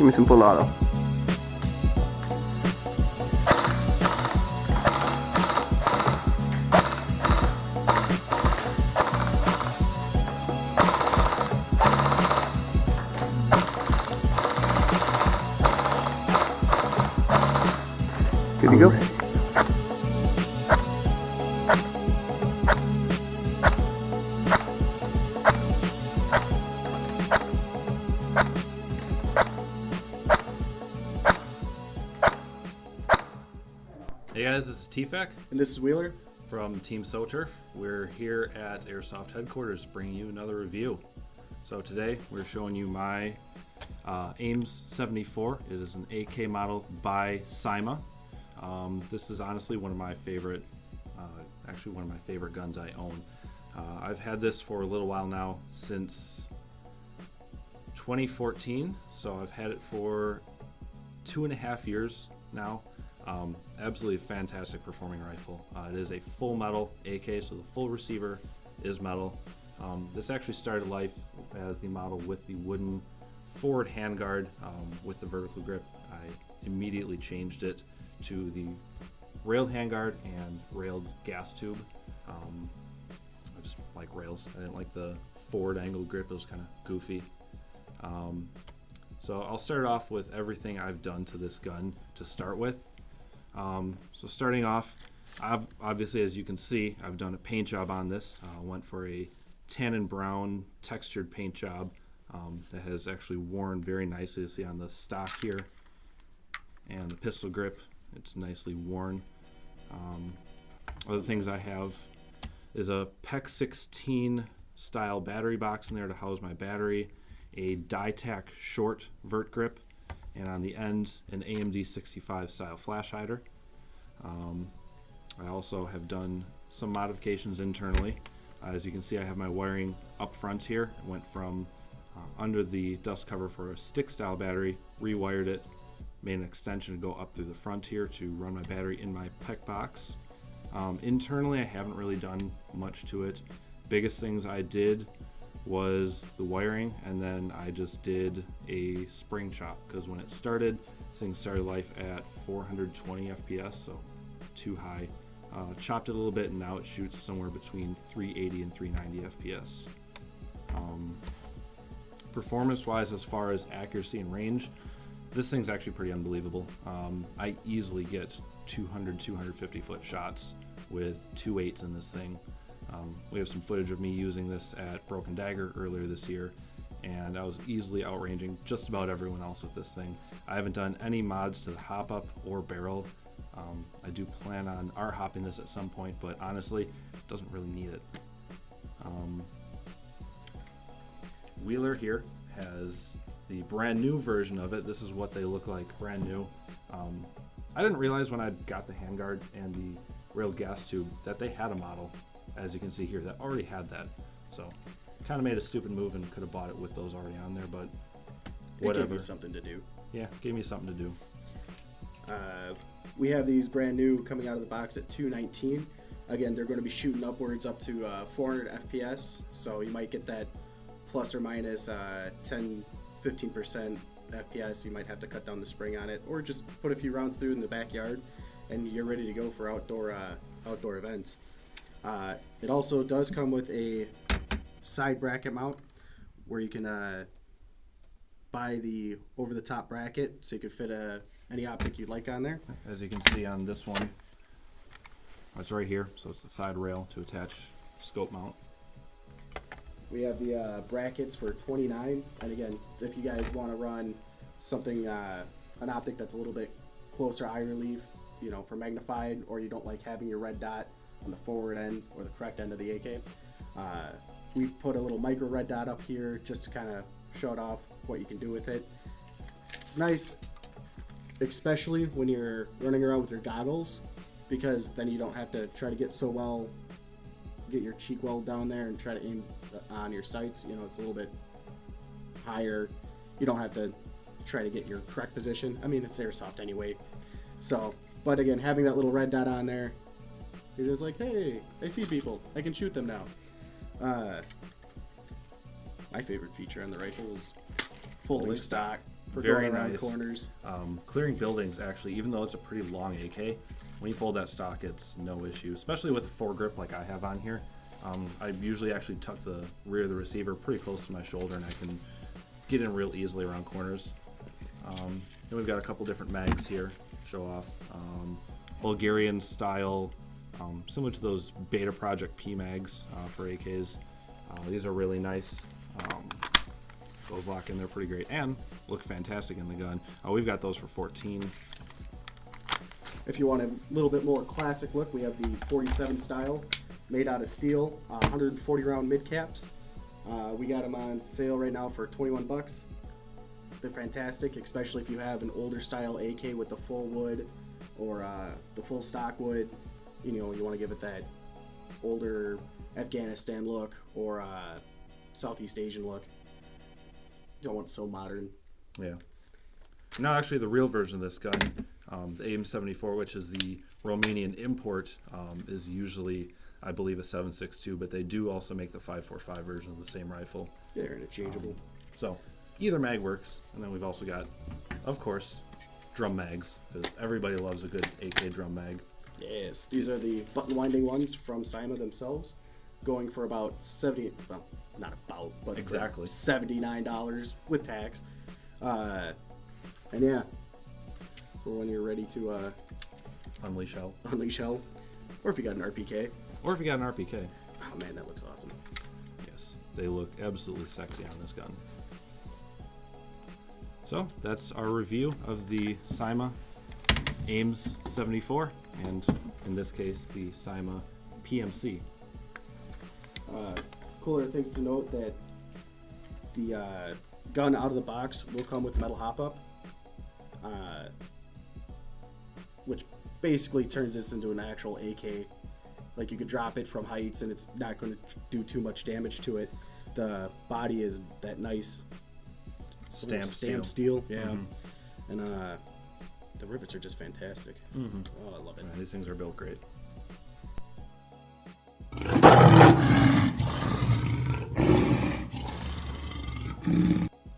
Give me some full auto. Good to go. Hey guys, this is TFAK And this is Wheeler from Team SOTRF. We're here at Airsoft Headquarters bringing you another review. So today we're showing you my AIMS-74. It is an AK model by CYMA. This is honestly one of my favorite, guns I own. I've had this for a little while now, since 2014, so I've had it for 2.5 years now. Absolutely fantastic performing rifle. It is a full metal AK, so the full receiver is metal. This actually started life as the model with the wooden forward handguard with the vertical grip. I immediately changed it to the railed handguard and railed gas tube. I just like rails. I didn't like the forward angled grip. It was kind of goofy. So I'll start off with everything I've done to this gun to start with. So starting off, obviously, as you can see, I've done a paint job on this. Went for a tan and brown textured paint job that has actually worn very nicely. You see on the stock here and the pistol grip, it's nicely worn. Other things I have is a PEC 16 style battery box in there to house my battery, a DieTac short vert grip, and on the end an AMD 65 style flash hider. I also have done some modifications internally. As you can see, I have my wiring up front here. It went from under the dust cover for a stick style battery, rewired it, made an extension to go up through the front here to run my battery in my PEC box. Internally, I haven't really done much to it. Biggest things I did was the wiring, and then I just did a spring chop, because when it started, this thing started life at 420 FPS, so too high. Chopped it a little bit, and now it shoots somewhere between 380 and 390 FPS. Performance wise, as far as accuracy and range, this thing's actually pretty unbelievable. I easily get 250 foot shots with 2.8s in this thing. We have some footage of me using this at Broken Dagger earlier this year, and I was easily outranging just about everyone else with this thing. I haven't done any mods to the hop up or barrel. I do plan on hopping this at some point, but honestly, it doesn't really need it. Wheeler here has the brand new version of it. This is what they look like brand new. I didn't realize when I got the handguard and the railed gas tube that they had a model, as you can see here, that already had that. So kind of made a stupid move and could have bought it with those already on there, but whatever. It gave me something to do. Yeah, gave me something to do. We have these brand new coming out of the box at $219. Again, they're going to be shooting upwards up to 400 FPS, so you might get that plus or minus 10-15% FPS. You might have to cut down the spring on it, or just put a few rounds through in the backyard, and you're ready to go for outdoor events. It also does come with a side bracket mount where you can buy the over-the-top bracket, so you can fit any optic you'd like on there. As you can see on this one, it's right here, so it's the side rail to attach scope mount. We have the brackets for $29, and again, if you guys want to run something, an optic that's a little bit closer eye relief, you know, for magnified, or you don't like having your red dot on the forward end or the correct end of the AK, we put a little micro red dot up here just to kind of show it off what you can do with it. It's nice, especially when you're running around with your goggles, because then you don't have to try to get your cheek well down there and try to aim on your sights. You know, it's a little bit higher. You don't have to try to get your correct position. I mean, it's airsoft anyway. So, but again, having that little red dot on there, you're just like, hey, I see people. I can shoot them now. My favorite feature on the rifle is folding stock. for very going around nice. corners. Clearing buildings, actually, even though it's a pretty long AK, when you fold that stock, it's no issue, especially with a foregrip like I have on here. I usually actually tuck the rear of the receiver pretty close to my shoulder, and I can get in real easily around corners. Then we've got a couple different mags here, show off. Bulgarian style, similar to those Beta Project P mags for AKs. These are really nice. Those lock in there pretty great and look fantastic in the gun. We've got those for 14. If you want a little bit more classic look, we have the 47 style, made out of steel, 140 round mid caps. We got them on sale right now for 21 bucks. They're fantastic, especially if you have an older style AK with the full wood or the full stock wood. You know, you want to give it that older Afghanistan look or Southeast Asian look. You don't want it so modern. Yeah. Now, actually, the real version of this gun, the AIMS-74, which is the Romanian import, is usually, I believe, a 7.62, but they do also make the 5.45 version of the same rifle. Yeah, they're interchangeable. So either mag works. And then we've also got, of course, drum mags, because everybody loves a good AK drum mag. Yes, these are the button winding ones from CYMA themselves, going for about 70, well, not about, but exactly $79 with tax. And yeah, for when you're ready to unleash hell. unleash hell, or if you got an RPK. Or if you got an RPK. Oh man, that looks awesome. Yes, they look absolutely sexy on this gun. So that's our review of the CYMA AIMS-74, and in this case, the CYMA PMC. Cooler things to note that the gun out of the box will come with metal hop-up, which basically turns this into an actual AK. Like, you could drop it from heights and it's not going to do too much damage to it. The body is that nice Stamped steel. Yeah. And the rivets are just fantastic. Oh, I love it. Yeah, these things are built great.